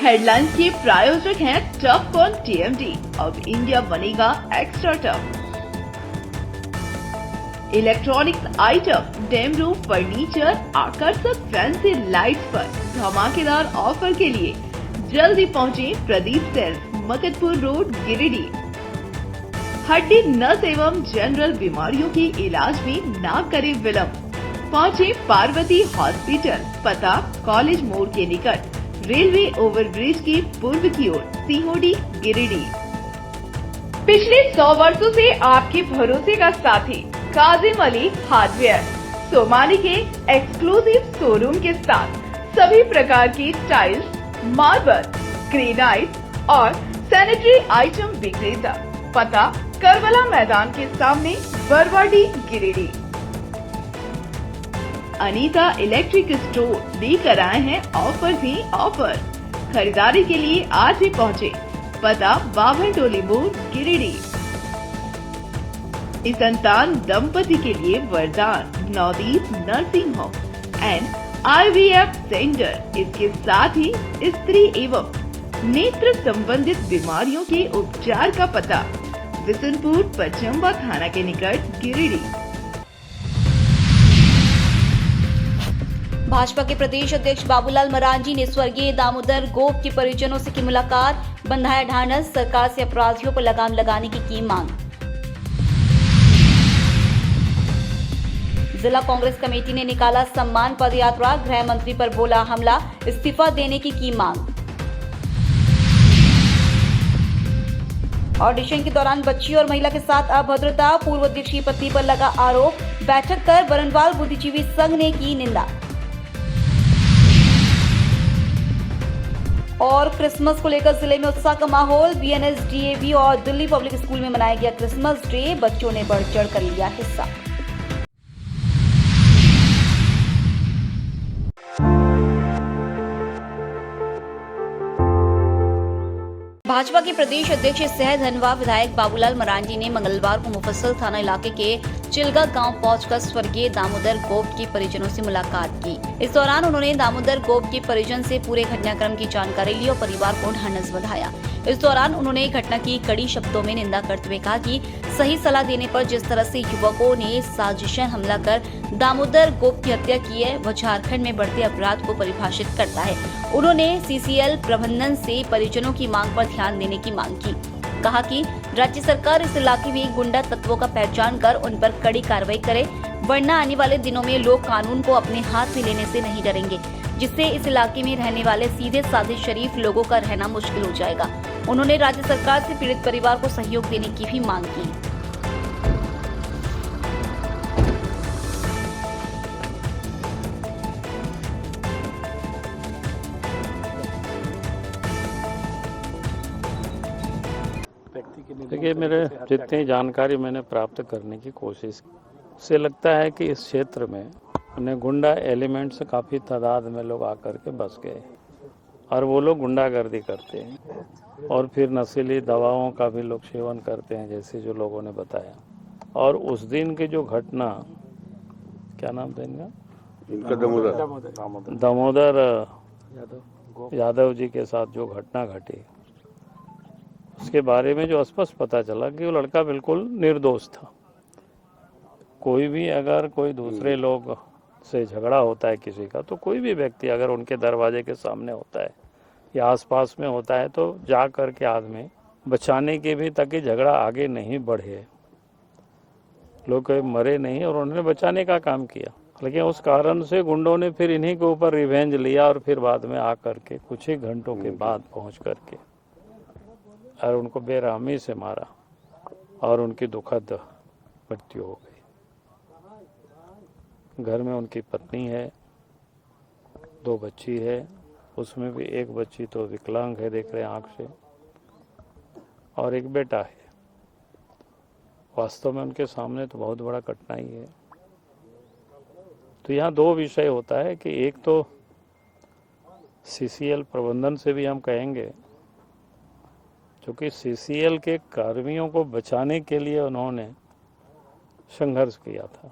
Headlines के प्रायोजक हैं टफ कॉन टीएमटी। अब इंडिया बनेगा extra tough. Electronics item, dam roof furniture, आकर्षक फैंसी लाइट्स पर धमाकेदार ऑफर के लिए जल्दी पहुंचे प्रदीप सेल्स, मकतपुर रोड, गिरिडीह। हड्डी, नस एवं जनरल बीमारियों के इलाज में ना करे विलंब। पहुंचे पार्वती हॉस्पिटल, पता कॉलेज मोड़ के निकट, रेलवे ओवरब्रिज के पूर्व की ओर, सीहोडी, गिरिडीह। पिछले 100 वर्षों से आपके भरोसे का साथी काजिम अली हार्डवेयर, सोमानी के एक्सक्लूसिव शोरूम के साथ सभी प्रकार की टाइल्स, मार्बल, ग्रेनाइट और सैनिटरी आइटम विक्रेता। पता करबला मैदान के सामने, बरवाडी, गिरिडीह। अनीता इलेक्ट्रिक स्टोर लेकर आए हैं ऑफर ही ऑफर। खरीदारी के लिए आज ही पहुंचे, पता बाभन टोली मोड़, गिरिडीह। इस संतान दंपति के लिए वरदान Navdeep nursing home and IVF centre. इसके साथ ही स्त्री एवं नेत्र संबंधित बीमारियों के उपचार का पता बिशनपुर पचम्बा थाना के निकट, गिरिडीह। भाजपा के प्रदेश अध्यक्ष बाबूलाल मरांडी ने स्वर्गीय दामोदर गोप के परिजनों से की मुलाकात, बंधाया ढांढस, सरकार से अपराधियों पर लगाम लगाने की मांग। जिला कांग्रेस कमेटी ने निकाला सम्मान पद यात्रा, गृह मंत्री पर बोला हमला, इस्तीफा देने की मांग। ऑडिशन के दौरान बच्ची और महिला के साथ अभद्रता, पूर्व अध्यक्ष की पत्नी पर लगा आरोप, बैठक कर बरनवाल बुद्धिजीवी संघ ने की निंदा। और क्रिसमस को लेकर जिले में उत्साह का माहौल, BNS, DAV और दिल्ली पब्लिक स्कूल में मनाया गया क्रिसमस डे, बच्चों ने बढ़ चढ़ कर लिया हिस्सा। भाजपा के प्रदेश अध्यक्ष सह धनवा विधायक बाबूलाल मरांडी ने मंगलवार को मुफस्सल थाना इलाके के चिलगा गांव पहुंचकर स्वर्गीय दामोदर गोप के परिजनों से मुलाकात की। इस दौरान उन्होंने दामोदर गोप के परिजन से पूरे घटनाक्रम की जानकारी ली और परिवार को ढांढस बंधाया। इस दौरान उन्होंने घटना की कड़ी शब्दों में निंदा करते हुए कहा कि सही सलाह देने पर जिस तरह से युवकों ने साजिशन हमला कर दामोदर गोप की हत्या की है, वह झारखंड में बढ़ते अपराध को परिभाषित करता है। उन्होंने CCL प्रबंधन से परिजनों की मांग पर ध्यान देने की मांग की। कहा कि राज्य सरकार इस इलाके में गुंडा तत्वों का पहचान कर उन पर कड़ी कार्रवाई करे, वरना आने वाले दिनों में लोग कानून को अपने हाथ में लेने से नहीं डरेंगे, जिससे इस इलाके में रहने वाले सीधे साधे शरीफ लोगों का रहना मुश्किल हो जाएगा। उन्होंने राज्य सरकार से पीड़ित परिवार को सहयोग देने की भी मांग की। देखिए, मेरे जितनी जानकारी मैंने प्राप्त करने की कोशिश, उससे लगता है कि इस क्षेत्र में उन्हें गुंडा एलिमेंट्स काफ़ी तादाद में लोग आकर के बस गए और वो लोग गुंडागर्दी करते हैं और फिर नशीली दवाओं का भी लोग सेवन करते हैं, जैसे जो लोगों ने बताया। और उस दिन की जो घटना, क्या नाम था इनका, दामोदर यादव जी के साथ जो घटना घटी, उसके बारे में जो स्पष्ट पता चला कि वो लड़का बिल्कुल निर्दोष था। कोई भी अगर कोई दूसरे लोग से झगड़ा होता है किसी का, तो कोई भी व्यक्ति अगर उनके दरवाजे के सामने होता है या आसपास में होता है, तो जा कर के आदमी बचाने के भी, ताकि झगड़ा आगे नहीं बढ़े, लोग मरे नहीं, और उन्होंने बचाने का काम किया। लेकिन उस कारण से गुंडों ने फिर इन्हीं के ऊपर रिवेंज लिया और फिर बाद में आकर के कुछ ही घंटों के बाद पहुँच करके और उनको बेरहमी से मारा और उनकी दुखद मृत्यु हो गई। घर में उनकी पत्नी है, 2 बच्ची है, उसमें भी एक बच्ची तो विकलांग है, देख रहे हैं आँख से, और एक बेटा है। वास्तव में उनके सामने तो बहुत बड़ा कठिनाई है। तो यहाँ 2 विषय होता है कि एक तो CCL प्रबंधन से भी हम कहेंगे, क्योंकि CCL के कर्मियों को बचाने के लिए उन्होंने संघर्ष किया था,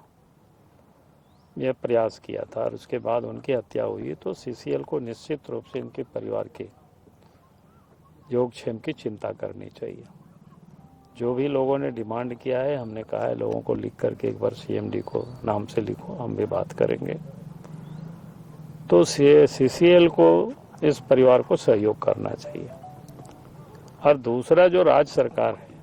यह प्रयास किया था, और उसके बाद उनकी हत्या हुई। तो CCL को निश्चित रूप से इनके परिवार की योगक्षेम की चिंता करनी चाहिए। जो भी लोगों ने डिमांड किया है, हमने कहा है लोगों को लिख करके एक बार सीएमडी को नाम से लिखो, हम भी बात करेंगे। तो सीसीएल को इस परिवार को सहयोग करना चाहिए। और दूसरा, जो राज्य सरकार है,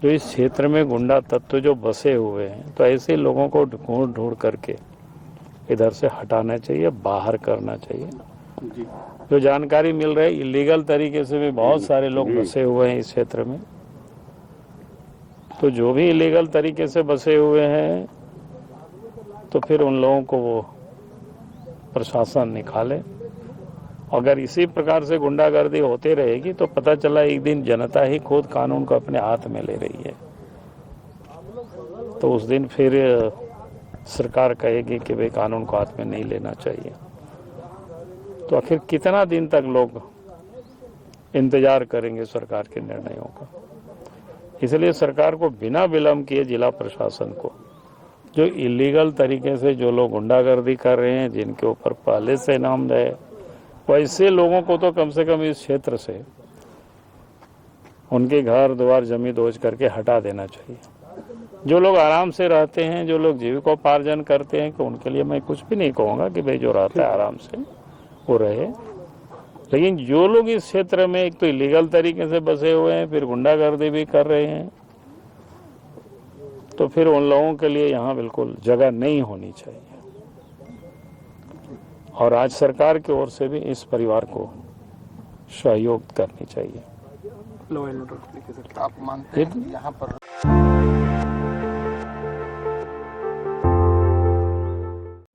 जो इस क्षेत्र में गुंडा तत्व जो बसे हुए हैं, तो ऐसे लोगों को ढूंढ करके इधर से हटाना चाहिए, बाहर करना चाहिए। जो जानकारी मिल रही है, इलीगल तरीके से भी बहुत सारे लोग बसे हुए हैं इस क्षेत्र में। तो जो भी इलीगल तरीके से बसे हुए हैं, तो फिर उन लोगों को वो प्रशासन निकाले। अगर इसी प्रकार से गुंडागर्दी होती रहेगी तो पता चला एक दिन जनता ही खुद कानून को अपने हाथ में ले रही है, तो उस दिन फिर सरकार कहेगी कि भाई कानून को हाथ में नहीं लेना चाहिए। तो आखिर कितना दिन तक लोग इंतजार करेंगे सरकार के निर्णयों का। इसलिए सरकार को बिना विलंब किए जिला प्रशासन को, जो इलीगल तरीके से जो लोग गुंडागर्दी कर रहे हैं, जिनके ऊपर पहले से नाम रहे, वैसे लोगों को तो कम से कम इस क्षेत्र से उनके घर द्वार जमी दोज करके हटा देना चाहिए। जो लोग आराम से रहते हैं, जो लोग जीविकोपार्जन करते हैं, कि उनके लिए मैं कुछ भी नहीं कहूँगा कि भाई जो रहता है आराम से वो रहे। लेकिन जो लोग इस क्षेत्र में एक तो इलीगल तरीके से बसे हुए हैं, फिर गुंडागर्दी भी कर रहे हैं, तो फिर उन लोगों के लिए यहाँ बिल्कुल जगह नहीं होनी चाहिए। और आज सरकार की ओर से भी इस परिवार को सहयोग करनी चाहिए। लॉ एंड ऑर्डर आप मानते हैं यहाँ पर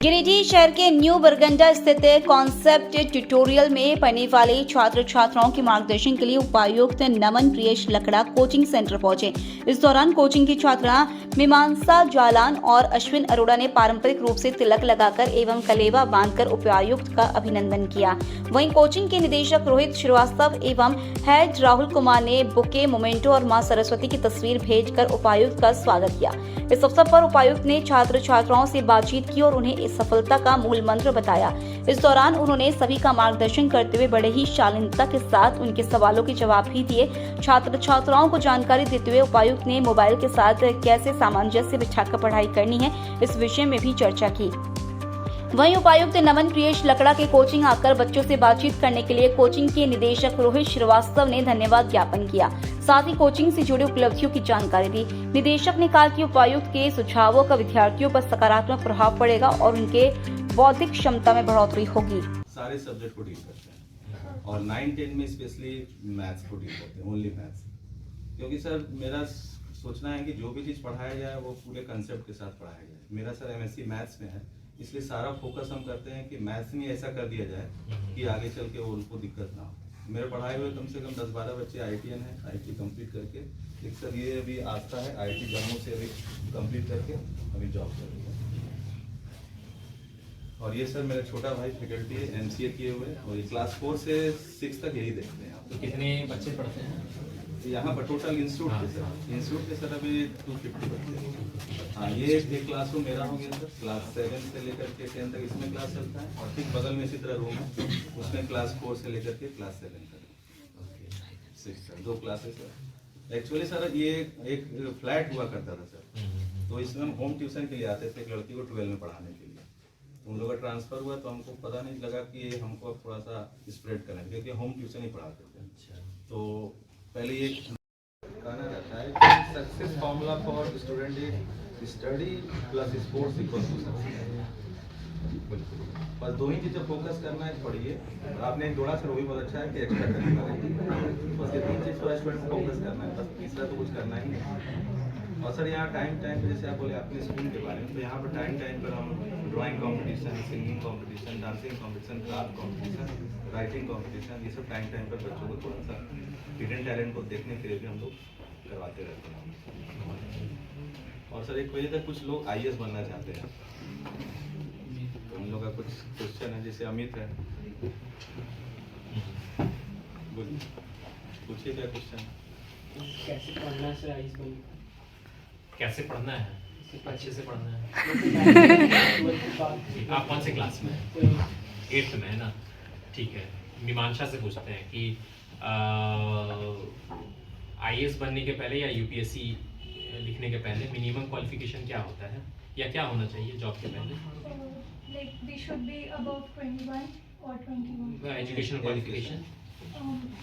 गिरिडीह शहर के न्यू बरगंडा स्थित कॉन्सेप्ट ट्यूटोरियल में पढ़ने वाले छात्र छात्राओं के मार्गदर्शन के लिए उपायुक्त नमन प्रियेश लकड़ा कोचिंग सेंटर पहुंचे। इस दौरान कोचिंग की छात्रा मीमांसा जालान और अश्विन अरोड़ा ने पारंपरिक रूप से तिलक लगाकर एवं कलेवा बांधकर उपायुक्त का अभिनंदन किया। वहीं कोचिंग के निदेशक रोहित श्रीवास्तव एवं हेड राहुल कुमार ने बुके, मोमेंटो और मां सरस्वती की तस्वीर भेजकर उपायुक्त का स्वागत किया। इस अवसर पर उपायुक्त ने छात्र छात्राओं से बातचीत की और उन्हें इस सफलता का मूल मंत्र बताया। इस दौरान उन्होंने सभी का मार्गदर्शन करते हुए बड़े ही शालीनता के साथ उनके सवालों के जवाब भी दिए। छात्र छात्राओं को जानकारी देते हुए उपायुक्त ने मोबाइल के साथ कैसे सामंजस्य बिठाकर पढ़ाई करनी है, इस विषय में भी चर्चा की। वहीं उपायुक्त नमन प्रियेश लकड़ा के कोचिंग आकर बच्चों से बातचीत करने के लिए कोचिंग के निदेशक रोहित श्रीवास्तव ने धन्यवाद ज्ञापन किया। साथ ही कोचिंग से जुड़ी उपलब्धियों की जानकारी दी। निदेशक ने कहा कि उपायुक्त के सुझावों का विद्यार्थियों पर सकारात्मक प्रभाव पड़ेगा और उनके बौद्धिक क्षमता में बढ़ोतरी होगी। सारे सब्जेक्ट को डील करते हैं और 9-10 में स्पेशली मैथ्स को डील करते हैं, ओनली मैथ्स। क्योंकि सर मेरा सोचना है कि जो भी चीज़ पढ़ाया जाए वो पूरे कंसेप्ट के साथ पढ़ाया जाए। मेरा सर एमएससी मैथ्स में है, इसलिए सारा फोकस हम करते हैं कि मैथ्स में ऐसा कर दिया जाए कि आगे चल के वो उनको दिक्कत ना हो। मेरे पढ़ाए हुए कम से कम 10-12 बच्चे IITN हैं, IIT कंप्लीट करके। एक सर ये अभी आस्था है, IIT जम्मू से अभी कंप्लीट करके अभी जॉब कर रही है। और ये सर मेरा छोटा भाई फैकल्टी है, MCA किए हुए, और ये क्लास 4 से 6 तक यही देखते हैं आप। तो कितने बच्चे पढ़ते हैं यहाँ पर टोटल इंस्टीट्यूट के सर अभी 250 बच्चे हैं। हाँ, ये एक क्लासरूम मेरा हो गया सर। क्लास 7 से लेकर के 10 तक इसमें क्लास चलता है, और ठीक बगल में इसी तरह रूम है, उसमें क्लास 4 से लेकर के क्लास 7 तक 6 sir, 2 classes sir. Actually sir ये एक फ्लैट हुआ करता था सर, तो इसमें हम होम ट्यूशन के लिए आते थे एक लड़की को 12 में पढ़ाने के लिए। उन लोगों का ट्रांसफर हुआ तो हमको पता नहीं लगा कि ये हमको अब थोड़ा सा स्प्रेड करना है, क्योंकि होम ट्यूशन ही पढ़ाते थे। तो पहले ये कहना रहता है कि success formula for student is study plus sports equals to success. बस 2 ही चीज़ें फोकस करना है, पढ़िए। आपने एक जोड़ा सर वो भी बहुत अच्छा है कि एक्स्ट्रा करिकुलर है, बस ये 3 चीज़ पर स्टूडेंट को फोकस करना है, बस तीसरा तो कुछ करना ही नहीं। और सर यहाँ टाइम पे जैसे आप बोले अपने स्कूल के बारे में, तो यहाँ पर टाइम पर हम drawing competition, singing competition, dancing competition, craft competition, writing competition, ये सब टाइम पर बच्चों को थोड़ा सा हिडन टैलेंट को देखने के लिए भी हम लोग करवाते रहते हैं। और सर एक वजह से कुछ लोग IAS बनना चाहते हैं, तो हम लोग का कुछ क्वेश्चन है, जैसे अमित है, बोलिए पूछिए क्या क्वेश्चन। कैसे पढ़ना है आइस बन, कैसे पढ़ना है, अच्छे से पढ़ना है। आप कौन से क्लास में हैं? 8th में है ना, ठीक है। मीमांसा से पूछते हैं कि IAS बनने के पहले या UPSC लिखने के पहले मिनिमम क्वालिफिकेशन क्या होता है या क्या होना चाहिए जॉब के पहले? Like we should be above 21 or 21. Education qualification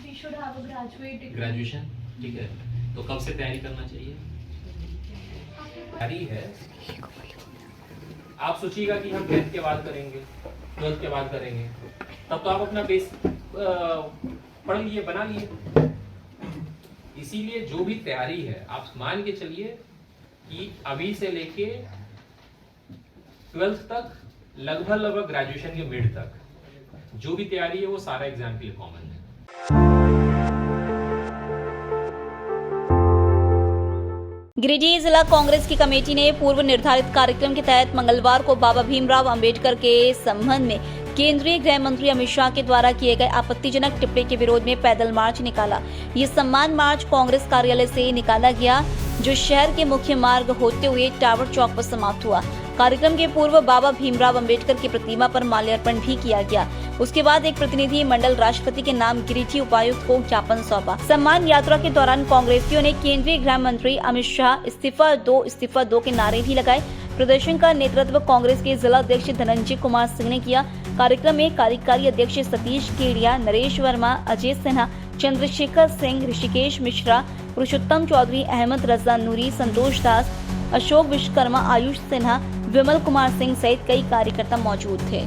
We should have a graduate degree. Graduation, ठीक है। तो कब से तैयारी करना चाहिए? तैयारी है, आप सोचिएगा कि हम 10th के बाद करेंगे, 12th के बाद करेंगे, तब तो आप अपना बेस पढ़ लिए, बना लिए। इसीलिए जो भी तैयारी है आप मान के चलिए कि अभी से लेके 12th तक लगभग ग्रेजुएशन के मिड तक जो भी तैयारी है वो सारा एग्जाम के लिए कॉमन है। गिरिडीह जिला कांग्रेस की कमेटी ने पूर्व निर्धारित कार्यक्रम के तहत मंगलवार को बाबा भीमराव अंबेडकर के संबंध में केंद्रीय गृह मंत्री अमित शाह के द्वारा किए गए आपत्तिजनक टिप्पणी के विरोध में पैदल मार्च निकाला। ये सम्मान मार्च कांग्रेस कार्यालय से निकाला गया, जो शहर के मुख्य मार्ग होते हुए टावर चौक पर समाप्त हुआ। कार्यक्रम के पूर्व बाबा भीमराव अंबेडकर की प्रतिमा पर माल्यार्पण भी किया गया। उसके बाद एक प्रतिनिधि मंडल राष्ट्रपति के नाम गिरिडीह उपायुक्त को ज्ञापन सौंपा। सम्मान यात्रा के दौरान कांग्रेसियों ने केंद्रीय गृह मंत्री अमित शाह इस्तीफा दो के नारे भी लगाए। प्रदर्शन का नेतृत्व कांग्रेस के जिला अध्यक्ष धनंजय कुमार सिंह ने किया। कार्यक्रम में कार्यकारी अध्यक्ष सतीश केडिया, नरेश वर्मा, अजय सिन्हा, चंद्रशेखर सिंह, ऋषिकेश मिश्रा, पुरुषोत्तम चौधरी, अहमद रजा नूरी, संतोष दास, अशोक विश्वकर्मा, आयुष सिन्हा, विमल कुमार सिंह सहित कई कार्यकर्ता मौजूद थे।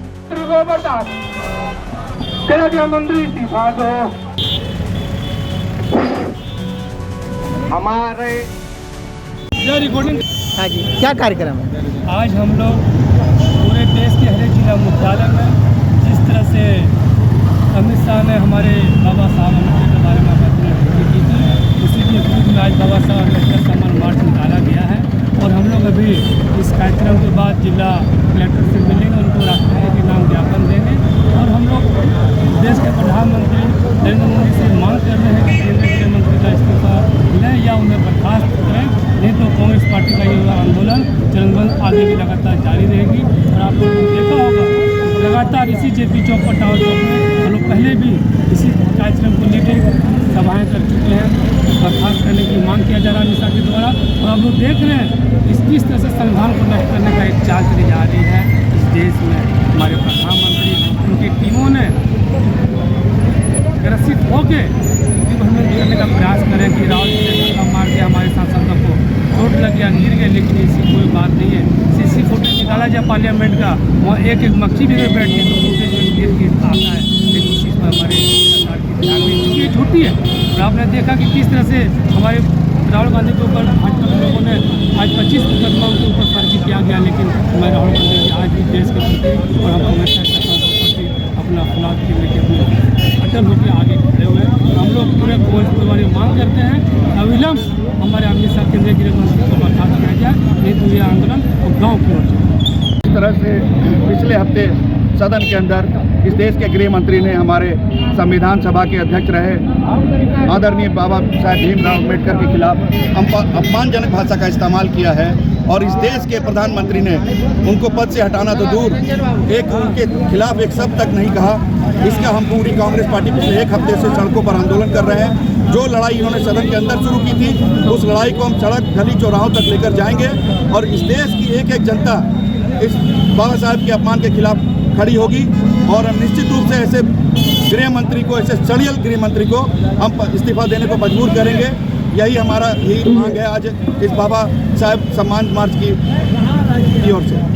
हमारे हाँ जी, क्या कार्यक्रम है? आज हम लोग पूरे देश के हर एक जिला मुख्यालय में जिस तरह से अमित शाह ने हमारे बाबा साहब अम्बेडकर के बारे में अपनी टिप्पणी की थी, उसी के विरुद्ध में आज बाबा साहब अम्बेडकर सम्मान मार्च निकाला गया है। और हम लोग अभी इस कार्यक्रम के बाद जिला कलेक्टर से मिलेंगे, उनको राष्ट्रपति के नाम ज्ञापन देंगे। और हम लोग देश के प्रधानमंत्री नरेंद्र मोदी से मांग कर रहे हैं कि केंद्रीय गृह मंत्री का इस्तीफा लें या उन्हें बर्खास्त करें, नहीं तो कांग्रेस पार्टी का ये आंदोलन चरणबद्ध आगे भी लगातार जारी रहेगी। और आप लोगों ने देखा होगा लगातार इसी JP चौक पर, टावर चौक में हम लोग पहले भी इसी कार्यक्रम को लेकर सभाएं कर चुके हैं। बर्खास्त करने की मांग किया जा रहा है अमित शाह के द्वारा। और आप लोग देख रहे हैं इस तरह से संविधान को नष्ट करने का एक चाल चली जा रही है इस देश में। हमारे प्रधानमंत्री, उनकी टीमों ने ग्रसित होके हमें करने का प्रयास करें कि राहुल जी ने मार दिया, हमारे सांसदों को चोट लग गया, गिर गए, लेकिन ऐसी कोई बात नहीं है। CC फुटेज निकाला जाए पार्लियामेंट का, वहाँ एक मक्खी भी अगर बैठती है तो फुटेज गिर के आता है, लेकिन उस चीज़ पर हमारे सरकार की ध्यान नहीं, क्योंकि ये झूठी है। और आपने देखा कि किस तरह से हमारे राहुल गांधी के ऊपर भाजपा के लोगों ने आज 25 मुकदमा उनके ऊपर फर्जी किया गया, लेकिन हमारे राहुल गांधी जी आज भी देश के प्रति और हम हमेशा सरकार के प्रति अपना अपराध के लेके अपने अटल होकर आगे खड़े हुए हैं। हम लोग पूरे परिवार मांग करते हैं अविलंब हमारे अमित शाह केंद्रीय गृह मंत्री को बर्खास्त किया जाए, नहीं तो ये आंदोलन और गाँव की ओर जाए। इस तरह से पिछले हफ्ते सदन के अंदर इस देश के गृह मंत्री ने हमारे संविधान सभा के अध्यक्ष रहे आदरणीय बाबा साहेब भीमराव अम्बेडकर के खिलाफ अपमानजनक भाषा का इस्तेमाल किया है। और इस देश के प्रधानमंत्री ने उनको पद से हटाना तो दूर, एक उनके खिलाफ एक शब्द तक नहीं कहा। इसका हम पूरी कांग्रेस पार्टी पिछले एक हफ्ते से सड़कों पर आंदोलन कर रहे हैं। जो लड़ाई इन्होंने सदन के अंदर शुरू की थी, उस लड़ाई को हम सड़क, गली, चौराहों तक लेकर जाएंगे। और इस देश की एक एक जनता इस बाबा साहब के अपमान के खिलाफ खड़ी होगी। और हम निश्चित रूप से ऐसे गृह मंत्री को, ऐसे सड़ियल गृह मंत्री को हम इस्तीफा देने को मजबूर करेंगे। यही मांग है आज इस बाबा साहब सम्मान मार्च की ओर से।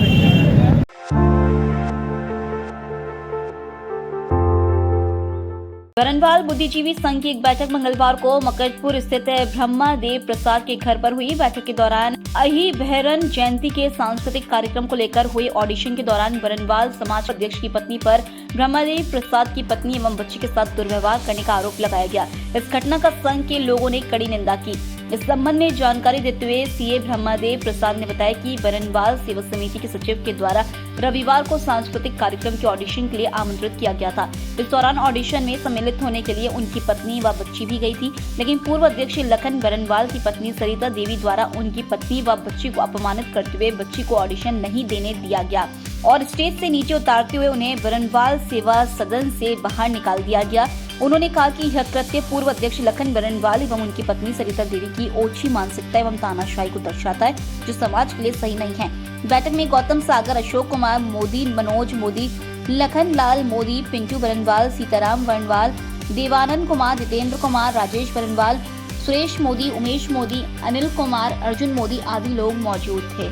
बरनवाल बुद्धिजीवी संघ की एक बैठक मंगलवार को मकरपुर स्थित ब्रह्मादेव प्रसाद के घर पर हुई। बैठक के दौरान अहिबहरन जयंती के सांस्कृतिक कार्यक्रम को लेकर हुए ऑडिशन के दौरान बरनवाल समाज अध्यक्ष की पत्नी पर ब्रह्मादेव प्रसाद की पत्नी एवं बच्चे के साथ दुर्व्यवहार करने का आरोप लगाया गया। इस घटना का संघ के लोगों ने कड़ी निंदा की। इस संबंध में जानकारी देते हुए सीए ब्रह्मादेव प्रसाद ने बताया कि बरनवाल सेवा समिति के सचिव के द्वारा रविवार को सांस्कृतिक कार्यक्रम के ऑडिशन के लिए आमंत्रित किया गया था। इस दौरान ऑडिशन में सम्मिलित होने के लिए उनकी पत्नी व बच्ची भी गई थी, लेकिन पूर्व अध्यक्ष लखन बरनवाल की पत्नी सरिता देवी द्वारा उनकी पत्नी व बच्ची को अपमानित करते हुए बच्ची को ऑडिशन नहीं देने दिया गया और स्टेज से नीचे उतारते हुए उन्हें बरनवाल सेवा सदन से बाहर निकाल दिया गया। उन्होंने कहा कि यह कृत्य पूर्व अध्यक्ष लखन बरनवाल एवं उनकी पत्नी सरिता देवी की ओछी मानसिकता एवं तानाशाही को दर्शाता है, जो समाज के लिए सही नहीं है। बैठक में गौतम सागर, अशोक कुमार मोदी, मनोज मोदी, लखन लाल मोदी, पिंटू बरनवाल, सीताराम बरनवाल, देवानंद कुमार, जितेंद्र कुमार, राजेश बरनवाल, सुरेश मोदी, उमेश मोदी, अनिल कुमार, अर्जुन मोदी आदि लोग मौजूद थे।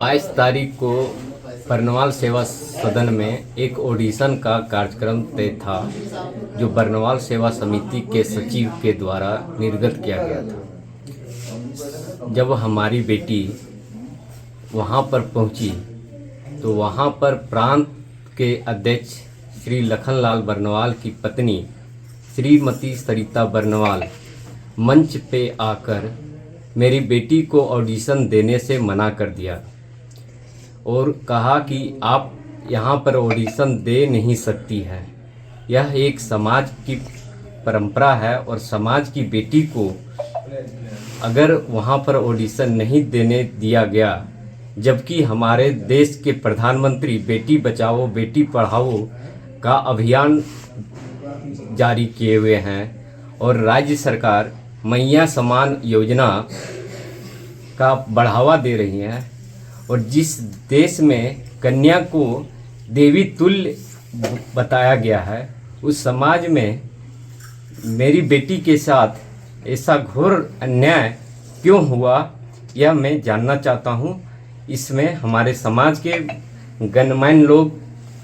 बाईस तारीख को बरनवाल सेवा सदन में एक ऑडिशन का कार्यक्रम तय था, जो बरनवाल सेवा समिति के सचिव के द्वारा निर्गत किया गया था। जब हमारी बेटी वहां पर पहुंची तो वहां पर प्रांत के अध्यक्ष श्री लखनलाल बरनवाल की पत्नी श्रीमती सरिता बरनवाल मंच पे आकर मेरी बेटी को ऑडिशन देने से मना कर दिया और कहा कि आप यहाँ पर ऑडिशन दे नहीं सकती हैं। यह एक समाज की परंपरा है और समाज की बेटी को अगर वहाँ पर ऑडिशन नहीं देने दिया गया, जबकि हमारे देश के प्रधानमंत्री बेटी बचाओ बेटी पढ़ाओ का अभियान जारी किए हुए हैं और राज्य सरकार मैया समान योजना का बढ़ावा दे रही है और जिस देश में कन्या को देवी तुल्य बताया गया है, उस समाज में मेरी बेटी के साथ ऐसा घोर अन्याय क्यों हुआ, यह मैं जानना चाहता हूँ। इसमें हमारे समाज के गणमान्य लोग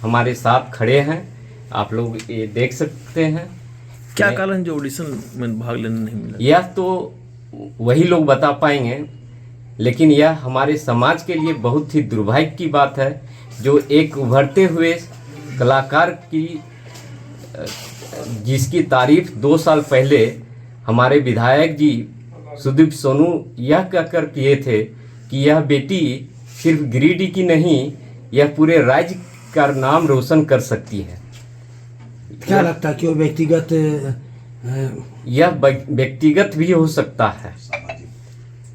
हमारे साथ खड़े हैं, आप लोग ये देख सकते हैं। क्या कारण जो ऑडिशन में भाग लेने नहीं मिला? यह तो वही लोग बता पाएंगे, लेकिन यह हमारे समाज के लिए बहुत ही दुर्भाग्य की बात है, जो एक उभरते हुए कलाकार की जिसकी तारीफ 2 साल पहले हमारे विधायक जी सुदीप सोनू यह कहकर किए थे कि यह बेटी सिर्फ गिरिडीह की नहीं, यह पूरे राज्य का नाम रोशन कर सकती है। क्या लगता है कि वो व्यक्तिगत यह व्यक्तिगत भी हो सकता है,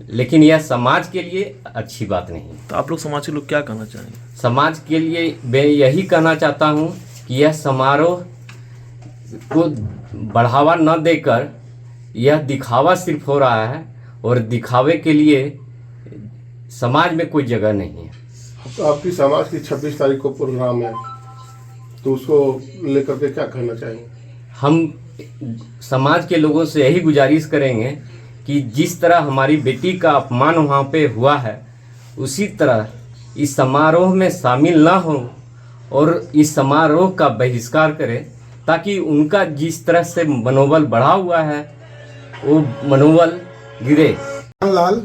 लेकिन यह समाज के लिए अच्छी बात नहीं। तो आप लोग समाज के लोग क्या कहना चाहेंगे? समाज के लिए मैं यही कहना चाहता हूँ कि यह समारोह को बढ़ावा न देकर यह दिखावा सिर्फ हो रहा है और दिखावे के लिए समाज में कोई जगह नहीं है। तो आपकी समाज की 26 तारीख को प्रोग्राम है, तो उसको लेकर के क्या कहना चाहेंगे? हम समाज के लोगों से यही गुजारिश करेंगे कि जिस तरह हमारी बेटी का अपमान वहाँ पे हुआ है, उसी तरह इस समारोह में शामिल ना हो और इस समारोह का बहिष्कार करें, ताकि उनका जिस तरह से मनोबल बढ़ा हुआ है वो मनोबल गिरे। लाल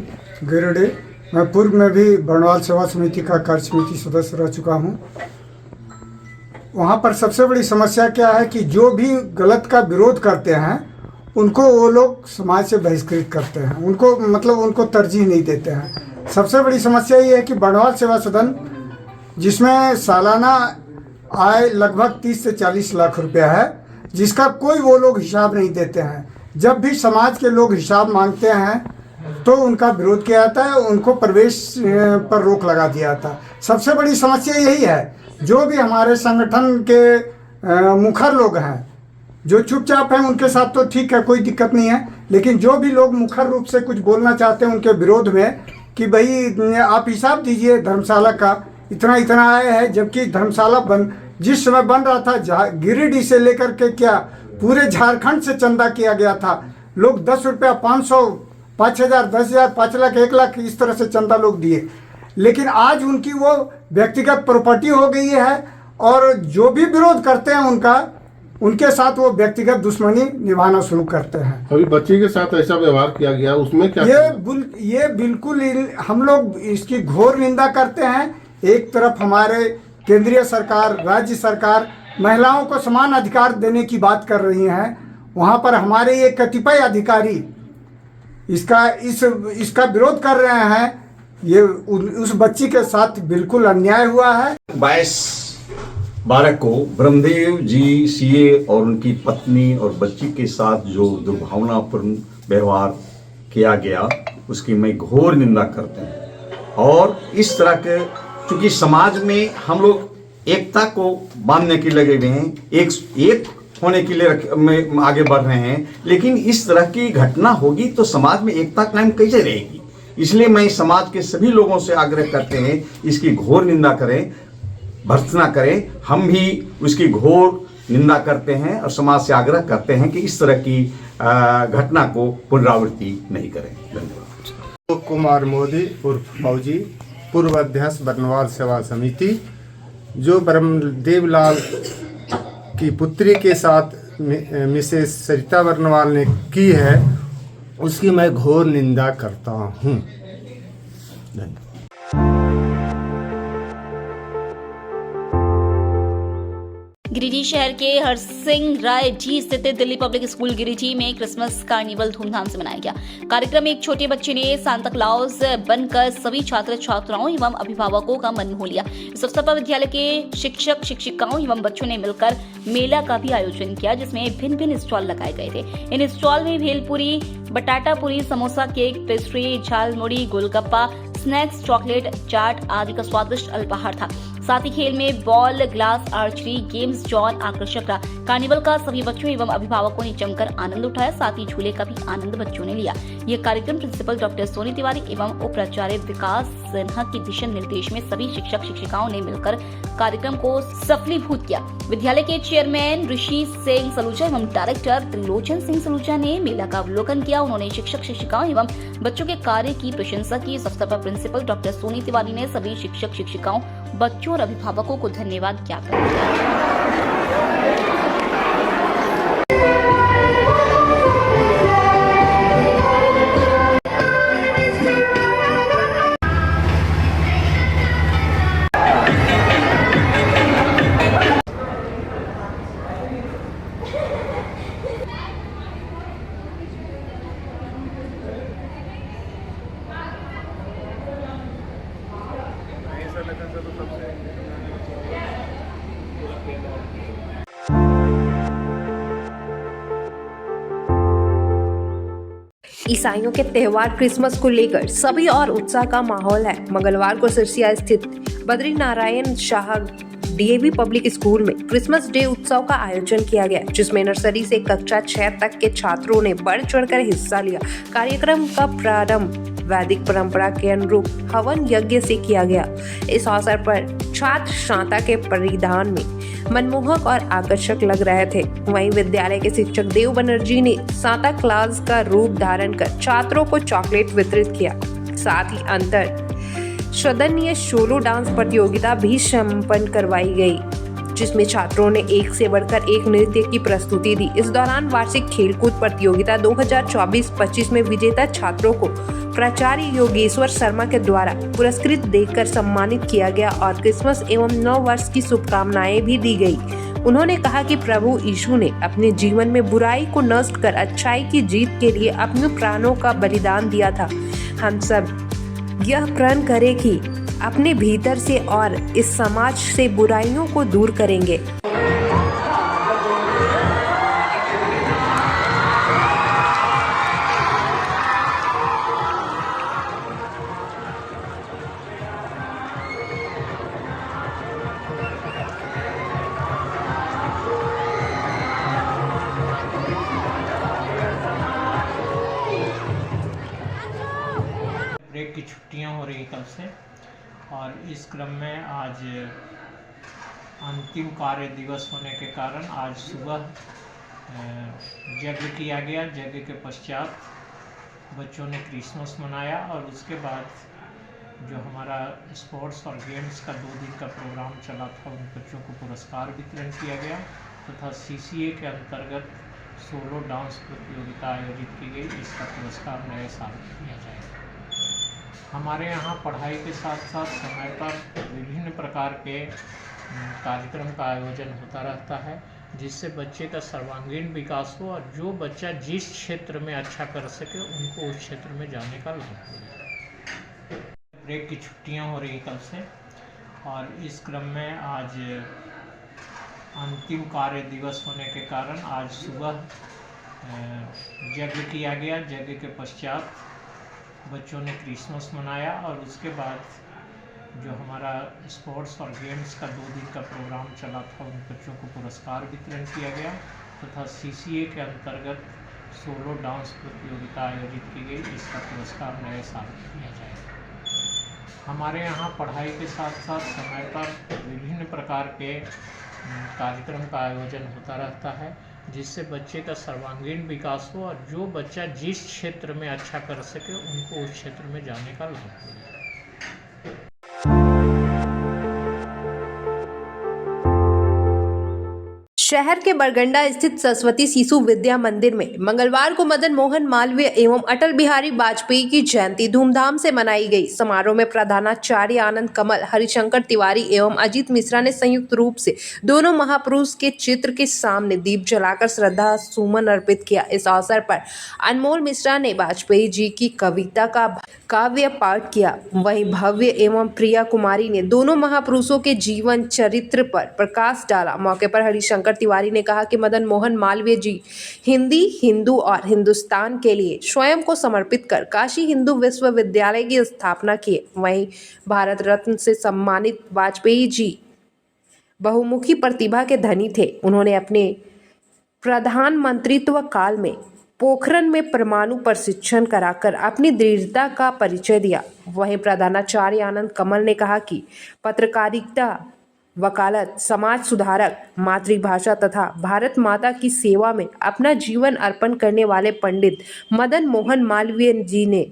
गिरिडीह, मैं पूर्व में भी बरनवाल सेवा समिति का कार्य समिति सदस्य रह चुका हूँ। वहाँ पर सबसे बड़ी समस्या क्या है कि जो भी गलत का विरोध करते हैं उनको वो लोग समाज से बहिष्कृत करते हैं, उनको मतलब उनको तरजीह नहीं देते हैं। सबसे बड़ी समस्या ये है कि बरनवाल सेवा सदन, जिसमें सालाना आय लगभग 30 से 40 लाख रुपया है, जिसका कोई वो लोग हिसाब नहीं देते हैं। जब भी समाज के लोग हिसाब मांगते हैं तो उनका विरोध किया जाता है, उनको प्रवेश पर रोक लगा दिया जाता है। सबसे बड़ी समस्या यही है। जो भी हमारे संगठन के मुखर लोग हैं, जो चुपचाप हैं, उनके साथ तो ठीक है, कोई दिक्कत नहीं है, लेकिन जो भी लोग मुखर रूप से कुछ बोलना चाहते हैं उनके विरोध में कि भाई आप हिसाब दीजिए धर्मशाला का इतना इतना आया है, जबकि धर्मशाला जिस समय बन रहा था गिरिडीह से लेकर के क्या पूरे झारखंड से चंदा किया गया था। लोग 10 रुपया, 500, 5000, 10,000, 5 लाख, 1 लाख इस तरह से चंदा लोग दिए, लेकिन आज उनकी वो व्यक्तिगत प्रॉपर्टी हो गई है और जो भी विरोध करते हैं उनके साथ वो व्यक्तिगत दुश्मनी निभाना शुरू करते हैं। अभी बच्ची के साथ ऐसा व्यवहार किया गया, उसमें क्या ये बिल्कुल हम लोग इसकी घोर निंदा करते हैं। एक तरफ हमारे केंद्रीय सरकार, राज्य सरकार महिलाओं को समान अधिकार देने की बात कर रही हैं, वहाँ पर हमारे ये कतिपय अधिकारी इसका विरोध कर रहे हैं। ये उस बच्ची के साथ बिल्कुल अन्याय हुआ है। 22 बालक को ब्रह्मदेव जी सीए और उनकी पत्नी और बच्ची के साथ जो दुर्भावनापूर्ण व्यवहार किया गया उसकी मैं घोर निंदा करता हूँ। और इस तरह के चूंकि समाज में हम लोग एकता को बांधने के लगे हुए हैं, एक होने के लिए में आगे बढ़ रहे हैं, लेकिन इस तरह की घटना होगी तो समाज में एकता कायम कैसे रहेगी। इसलिए मैं समाज के सभी लोगों से आग्रह करते हैं इसकी घोर निंदा करें, भर्त्सना करें। हम भी उसकी घोर निंदा करते हैं और समाज से आग्रह करते हैं कि इस तरह की घटना को पुनरावृत्ति नहीं करें। धन्यवाद। कुमार मोदी उर्फ फौजी, पूर्व अध्यक्ष बरनवाल सेवा समिति, जो ब्रह्मदेव लाल की पुत्री के साथ मिसेस सरिता बरनवाल ने की है उसकी मैं घोर निंदा करता हूँ। धन्यवाद। गिरिडीह शहर के हरसिंह राय जी स्थित दिल्ली पब्लिक स्कूल गिरिडीह में क्रिसमस कार्निवल धूमधाम से मनाया गया। कार्यक्रम में एक छोटे बच्चे ने सांता क्लॉज बनकर सभी छात्र छात्राओं एवं अभिभावकों का मन मोह लिया। इस अवसर पर विद्यालय के शिक्षक शिक्षिकाओं एवं बच्चों ने मिलकर मेला का भी आयोजन किया, जिसमें भिन्न भिन्न स्टॉल लगाए गए थे। इन स्टॉल में bhelpuri, batata puri, samosa, cake, pastry, jhalmuri, golgappa, snacks, chocolate, chaat आदि का स्वादिष्ट अल्पाहार था। साथ ही खेल में ball, glass, archery, games zone आकर्षक रहा। कार्निवल का सभी बच्चों एवं अभिभावकों ने जमकर आनंद उठाया। साथ ही झूले का भी आनंद बच्चों ने लिया। यह कार्यक्रम प्रिंसिपल डॉक्टर सोनी तिवारी एवं उप प्राचार्य विकास सिन्हा के दिशा निर्देश में सभी शिक्षक शिक्षिकाओं ने मिलकर कार्यक्रम को सफलीभूत किया। विद्यालय के चेयरमैन ऋषि सिंह सलूजा एवं डायरेक्टर त्रिलोचन सिंह सलूजा ने मेला का अवलोकन किया। उन्होंने शिक्षक शिक्षिकाओं एवं बच्चों के कार्य की प्रशंसा की। इस अवसर पर प्रिंसिपल डॉक्टर सोनी तिवारी ने सभी शिक्षक शिक्षिकाओं, बच्चों और अभिभावकों को धन्यवाद ज्ञापन किया। ईसाइयों के त्योहार क्रिसमस को लेकर सभी और उत्साह का माहौल है। मंगलवार को सिरसिया स्थित Badri Narayan Shah DAV public school में क्रिसमस डे उत्सव का आयोजन किया गया, जिसमें नर्सरी से कक्षा 6 तक के छात्रों ने बढ़ चढ़कर हिस्सा लिया। कार्यक्रम का प्रारंभ वैदिक परंपरा के अनुरूप हवन यज्ञ से किया गया। इस अवसर पर छात्र सांता के परिधान में मनमोहक और आकर्षक लग रहे थे। वहीं विद्यालय के शिक्षक देव बनर्जी ने सांता क्लॉज का रूप धारण कर छात्रों को चॉकलेट वितरित किया। साथ ही अंतर सदनीय सोलो डांस प्रतियोगिता भी संपन्न करवाई गई, जिसमें छात्रों ने एक से बढ़कर एक नृत्य की प्रस्तुति दी। इस दौरान वार्षिक खेलकूद प्रतियोगिता 2024-25 में विजेता छात्रों को प्राचार्य योगेश्वर शर्मा के द्वारा पुरस्कृत देकर सम्मानित किया गया और क्रिसमस एवं नव वर्ष की शुभकामनाएं भी दी गई। उन्होंने कहा कि प्रभु यीशु ने अपने जीवन में बुराई को नष्ट कर अच्छाई की जीत के लिए अपने प्राणों का बलिदान दिया था। हम सब यह प्रण करें कि अपने भीतर से और इस समाज से बुराइयों को दूर करेंगे। ब्रेक की छुट्टियां हो रही कल से, और इस क्रम में आज अंतिम कार्य दिवस होने के कारण आज सुबह यज्ञ किया गया। यज्ञ के पश्चात बच्चों ने क्रिसमस मनाया और उसके बाद जो हमारा स्पोर्ट्स और गेम्स का 2 दिन का प्रोग्राम चला था, उन बच्चों को पुरस्कार वितरण किया गया तथा सीसीए के अंतर्गत सोलो डांस प्रतियोगिता आयोजित की गई। इसका पुरस्कार नए साल में दिया जाएगा। हमारे यहाँ पढ़ाई के साथ साथ समय पर विभिन्न प्रकार के कार्यक्रम का आयोजन होता रहता है, जिससे बच्चे का सर्वांगीण विकास हो और जो बच्चा जिस क्षेत्र में अच्छा कर सके उनको उस क्षेत्र में जाने का लाभ मिले। ब्रेक की छुट्टियां हो रही कल से, और इस क्रम में आज अंतिम कार्य दिवस होने के कारण आज सुबह यज्ञ किया गया। यज्ञ के पश्चात बच्चों ने क्रिसमस मनाया और उसके बाद जो हमारा स्पोर्ट्स और गेम्स का 2 दिन का प्रोग्राम चला था, उन बच्चों को पुरस्कार वितरण किया गया तथा CCA के अंतर्गत सोलो डांस प्रतियोगिता आयोजित की गई। इसका पुरस्कार नए साल में दिया जाएगा। हमारे यहाँ पढ़ाई के साथ साथ समय पर विभिन्न प्रकार के कार्यक्रम का आयोजन होता रहता है, जिससे बच्चे का सर्वांगीण विकास हो और जो बच्चा जिस क्षेत्र में अच्छा कर सके उनको उस क्षेत्र में जाने का लाभ मिले। शहर के बरगंडा स्थित सरस्वती शिशु विद्या मंदिर में मंगलवार को मदन मोहन मालवीय एवं अटल बिहारी वाजपेयी की जयंती धूमधाम से मनाई गई। समारोह में प्रधानाचार्य आनंद कमल, हरिशंकर तिवारी एवं अजीत मिश्रा ने संयुक्त रूप से दोनों महापुरुष के चित्र के सामने दीप जलाकर श्रद्धा सुमन अर्पित किया। इस अवसर पर अनमोल मिश्रा ने वाजपेयी जी की कविता का काव्य पाठ किया। वहीं भव्य एवं प्रिया कुमारी ने दोनों महापुरुषों के जीवन चरित्र पर प्रकाश डाला। मौके पर हरिशंकर तिवारी ने कहा कि मदन मोहन मालवीय जी हिंदी, हिंदू और हिंदुस्तान के लिए स्वयं को समर्पित कर काशी हिंदू विश्वविद्यालय की स्थापना किए। वहीं भारत रत्न से सम्मानित वाजपेयी जी बहुमुखी प्रतिभा के धनी थे। उन्होंने अपने प्रधानमंत्रित्व काल में पोखरण में परमाणु प्रशिक्षण कराकर अपनी दृढ़ता का परिचय दिया। वहीं प्रधानाचार्य आनंद कमल ने कहा कि पत्रकारिता, वकालत, समाज सुधारक, मातृभाषा तथा भारत माता की सेवा में अपना जीवन अर्पण करने वाले पंडित मदन मोहन मालवीय जी ने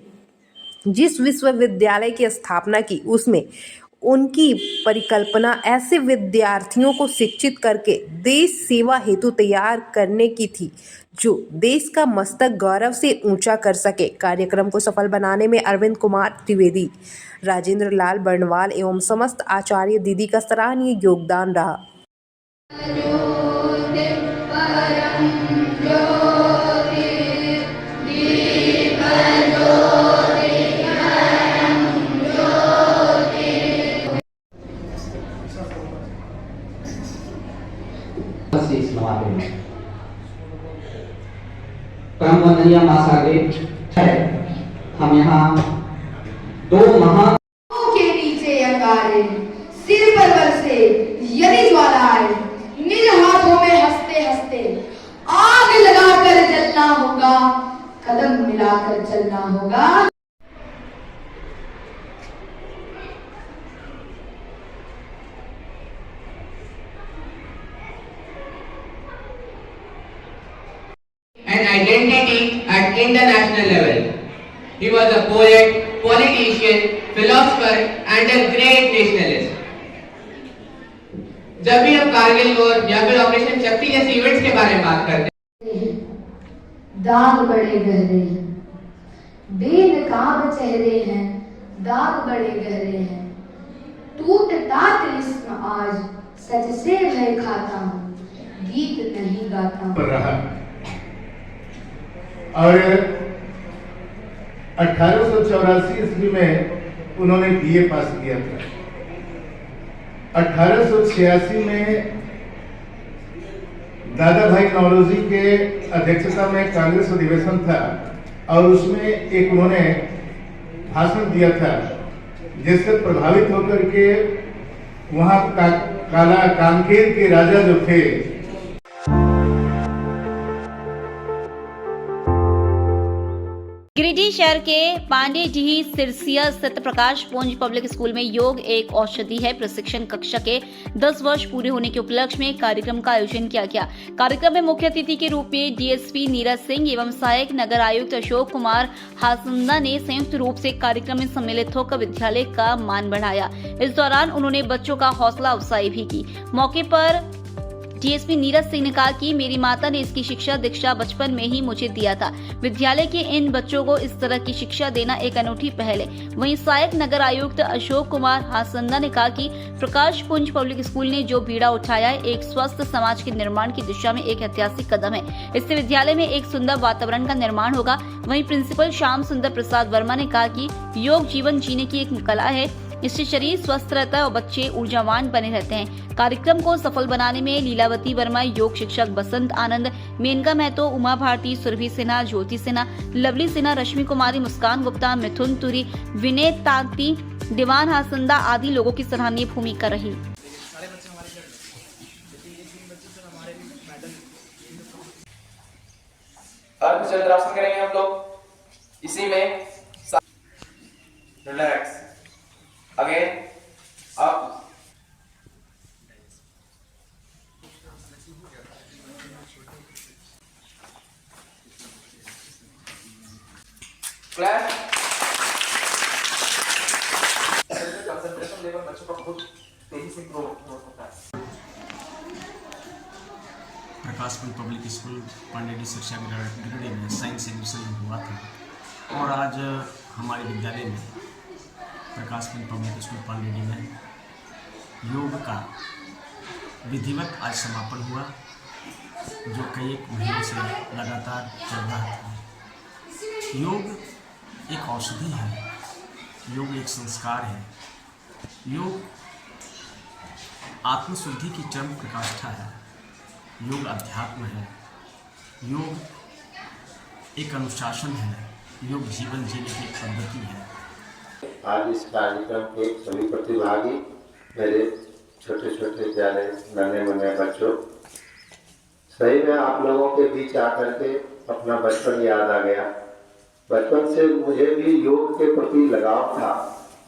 जिस विश्वविद्यालय की स्थापना की, उसमें उनकी परिकल्पना ऐसे विद्यार्थियों को शिक्षित करके देश सेवा हेतु तैयार करने की थी जो देश का मस्तक गौरव से ऊंचा कर सके। कार्यक्रम को सफल बनाने में अरविंद कुमार त्रिवेदी, राजेंद्र लाल बर्णवाल एवं समस्त आचार्य दीदी का सराहनीय योगदान रहा। परम वंदनीय महासागे हम यहाँ 2 महा के नीचे अंगारे, सिर पर बरसे यदि ज्वालाएं, निज हाथों में हंसते हंसते आग लगाकर जलना होगा, कदम मिलाकर चलना होगा। An identity at international level. He was a poet, politician, philosopher and a great nationalist. जब भी हम कारगिल वॉर या फिर ऑपरेशन शक्ति जैसे इवेंट्स के बारे में बात करते हैं, दाग बड़े गहरे हैं, बेनकाब चेहरे हैं, दाग बड़े गहरे हैं, टूटता तिलिस्म आज सच से मैं खाता हूँ, गीत नहीं गाता हूँ। और 1884 ईस्वी में उन्होंने BA पास किया था। 1886 में दादा भाई नौरोजी के अध्यक्षता में कांग्रेस अधिवेशन था और उसमें एक उन्होंने भाषण दिया था, जिससे प्रभावित होकर के वहाँ काला कामकेर के राजा जो थे, गिरिडीह शहर के पांडेडीह सिरसिया स्थित प्रकाश पुंज पब्लिक स्कूल में योग एक औषधि है प्रशिक्षण कक्षा के 10 वर्ष पूरे होने के उपलक्ष्य में कार्यक्रम का आयोजन किया गया। कार्यक्रम में मुख्य अतिथि के रूप में DSP नीरज सिंह एवं सहायक नगर आयुक्त अशोक कुमार हासंदा ने संयुक्त रूप से कार्यक्रम में सम्मिलित होकर विद्यालय का मान बढ़ाया। इस दौरान उन्होंने बच्चों का हौसला अफजाई भी की। मौके पर DSP नीरज सिंह ने कहा कि मेरी माता ने इसकी शिक्षा दीक्षा बचपन में ही मुझे दिया था। विद्यालय के इन बच्चों को इस तरह की शिक्षा देना एक अनूठी पहल है। वहीं सहायक नगर आयुक्त अशोक कुमार हासंदा ने कहा कि प्रकाश पुंज पब्लिक स्कूल ने जो बीड़ा उठाया है, एक स्वस्थ समाज के निर्माण की दिशा में एक ऐतिहासिक कदम है। इससे विद्यालय में एक सुंदर वातावरण का निर्माण होगा। वहीं प्रिंसिपल श्याम सुंदर प्रसाद वर्मा ने कहा कि योग जीवन जीने की एक कला है। इससे शरीर स्वस्थ रहता है और बच्चे ऊर्जावान बने रहते हैं। कार्यक्रम को सफल बनाने में लीलावती वर्मा, योग शिक्षक बसंत आनंद, मेनका महतो, उमा भारती, सुरभि सिन्हा, ज्योति सिन्हा, लवली सिन्हा, रश्मि कुमारी, मुस्कान गुप्ता, मिथुन तुरी, विनय तांती, दीवान हासंदा आदि लोगों की सराहनीय भूमिका रही। चंद्रासन करेंगे हम लोग। इसी में relax, again up, clap. Concentration level बच्चों का बहुत तेजी से ग्रो हो सकता है। प्रकाशपुर पब्लिक स्कूल पांडेडी शिक्षा गिरिडीह में साइंस एग्जीबिशन हुआ था और आज हमारे विद्यालय में प्रकाशपुर पब्लिक स्कूल पांडेडी में योग का विधिवत आज समापन हुआ, जो कई एक महीनों से लगातार चल रहा था। योग एक औषधि है, योग एक संस्कार है, योग आत्मशुद्धि की चरम प्रकाष्ठा है, योग अध्यात्म है, योग एक अनुशासन है, योग जीवन जीने की एक पद्धति है। आज इस कार्यक्रम के सभी प्रतिभागी, मेरे छोटे छोटे प्यारे नन्हे मुन्ने बच्चों, सही में आप लोगों के बीच आकर के अपना बचपन याद आ गया। बचपन से मुझे भी योग के प्रति लगाव था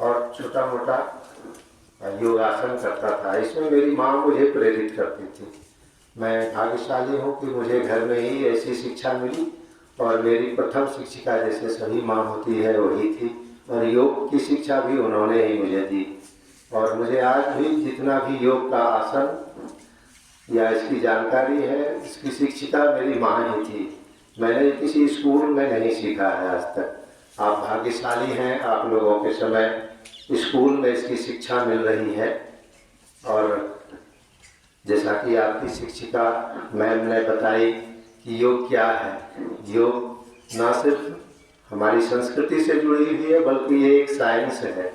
और छोटा मोटा योगासन करता था। इसमें मेरी माँ मुझे प्रेरित करती थी। मैं भाग्यशाली हूँ कि मुझे घर में ही ऐसी शिक्षा मिली और मेरी प्रथम शिक्षिका जैसे सभी माँ होती है वही थी, और योग की शिक्षा भी उन्होंने ही मुझे दी। और मुझे आज भी जितना भी योग का आसन या इसकी जानकारी है, इसकी शिक्षिका मेरी माँ ही थी। मैंने किसी स्कूल में नहीं सीखा है आज तक। आप भाग्यशाली हैं, आप लोगों के समय स्कूल में इसकी शिक्षा मिल रही है। और जैसा कि आपकी शिक्षिका मैम ने बताई कि योग क्या है, योग ना सिर्फ हमारी संस्कृति से जुड़ी हुई है बल्कि ये एक साइंस है।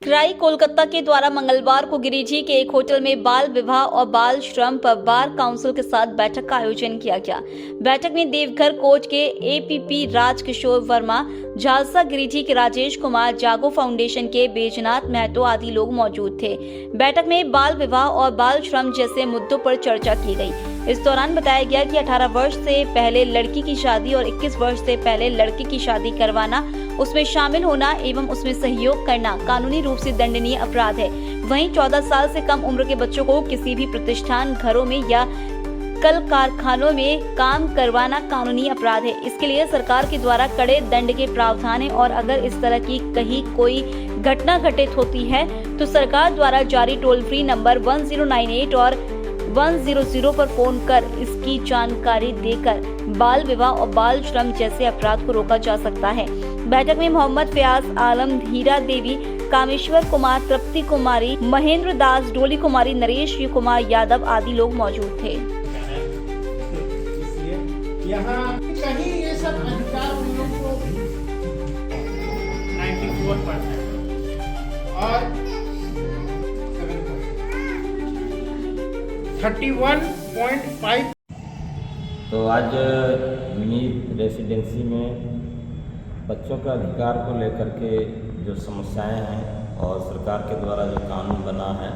क्राई कोलकाता के द्वारा मंगलवार को गिरिडीह के एक होटल में बाल विवाह और बाल श्रम पर बार काउंसिल के साथ बैठक का आयोजन किया गया। बैठक में देवघर कोच के एपीपी राजकिशोर वर्मा, झालसा गिरिडीह के राजेश कुमार, जागो फाउंडेशन के बैजनाथ महतो आदि लोग मौजूद थे। बैठक में बाल विवाह और बाल श्रम जैसे मुद्दों पर चर्चा की गई। इस दौरान बताया गया कि 18 वर्ष से पहले लड़की की शादी और 21 वर्ष से पहले लड़के की शादी करवाना, उसमें शामिल होना एवं उसमें सहयोग करना कानूनी रूप से दंडनीय अपराध है। वहीं 14 साल से कम उम्र के बच्चों को किसी भी प्रतिष्ठान, घरों में या कल कारखानों में काम करवाना कानूनी अपराध है। इसके लिए सरकार के द्वारा कड़े दंड के प्रावधान है और अगर इस तरह की कहीं कोई घटना घटित होती है तो सरकार द्वारा जारी टोल फ्री नंबर 1098 और 100 पर फोन कर इसकी जानकारी देकर बाल विवाह और बाल श्रम जैसे अपराध को रोका जा सकता है। बैठक में मोहम्मद फयाज आलम, धीरा देवी, कामेश्वर कुमार, तृप्ति कुमारी, महेंद्र दास, डोली कुमारी, नरेश कुमार यादव आदि लोग मौजूद थे। यहाँ कहीं ये सब अधिकार उन लोगों को 94% और 31.5। तो आज मिनी रेसिडेंसी में बच्चों के अधिकार को लेकर के जो समस्याएं हैं और सरकार के द्वारा जो कानून बना है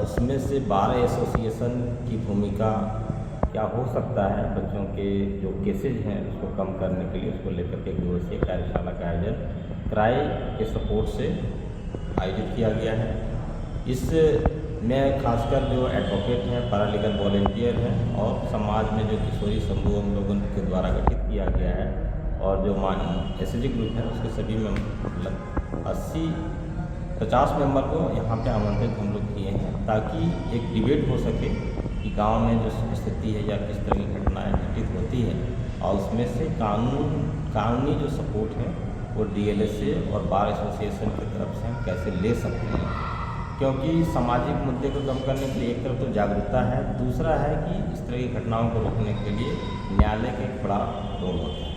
उसमें से बार एसोसिएशन की भूमिका क्या हो सकता है, बच्चों के जो केसेज हैं उसको कम करने के लिए, उसको लेकर के 1 दिवसीय कार्यशाला का आयोजन क्राई के सपोर्ट से आयोजित किया गया है। इसमें खासकर जो एडवोकेट हैं, पैरालीगल वॉलेंटियर हैं और समाज में जो किशोरी समूह हम लोगों के द्वारा गठित किया गया है और जो एसएचजी ग्रुप है उसके सभी में 50 मेंबर को यहाँ पे आमंत्रित हम लोग किए हैं ताकि एक डिबेट हो सके कि गांव में जो स्थिति है या किस तरह की घटनाएं घटित होती है और उसमें से कानूनी जो सपोर्ट है वो डीएलएसए और बार एसोसिएशन की तरफ से हम कैसे ले सकते हैं, क्योंकि सामाजिक मुद्दे को कम करने के लिए एक तरफ तो जागरूकता है, दूसरा है कि इस तरह की घटनाओं को रोकने के लिए न्यायालय का एक बड़ा रोल होता है।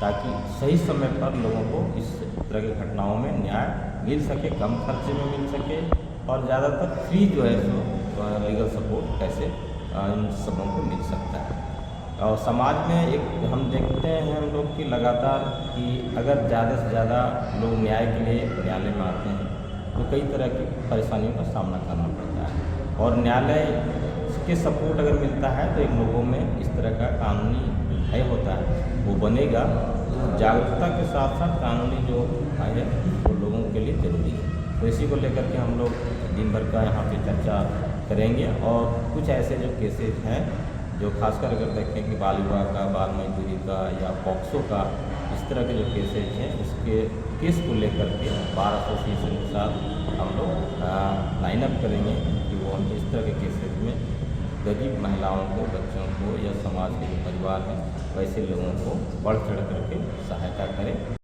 ताकि सही समय पर लोगों को इस तरह की घटनाओं में न्याय मिल सके, कम खर्चे में मिल सके और ज़्यादातर फ्री जो है सो लीगल सपोर्ट कैसे इन सबों को मिल सकता है। और समाज में एक हम देखते हैं हम लोग कि लगातार कि अगर ज़्यादा से ज़्यादा लोग न्याय के लिए न्यायालय में आते हैं तो कई तरह की परेशानियों का सामना करना पड़ता है और न्यायालय के सपोर्ट अगर मिलता है तो इन लोगों में इस तरह का कानूनी भय होता है वो बनेगा। जागरूकता के साथ साथ कानूनी जो भय है वो लोगों के लिए ज़रूरी है। तो इसी को लेकर के हम लोग दिन भर का यहाँ पे चर्चा करेंगे और कुछ ऐसे जो केसेज हैं जो खासकर अगर देखें कि बाल विवाह का, बाल मजदूरी का या पॉक्सो का, इस तरह के जो केसेज हैं उसके केस को लेकर के बार एसोसिएशन के साथ हम लोग लाइन अप करेंगे कि वो इस तरह के केसेज में गरीब महिलाओं को, बच्चों को या समाज के जो परिवार हैं वैसे लोगों को बढ़ चढ़ करके सहायता करें।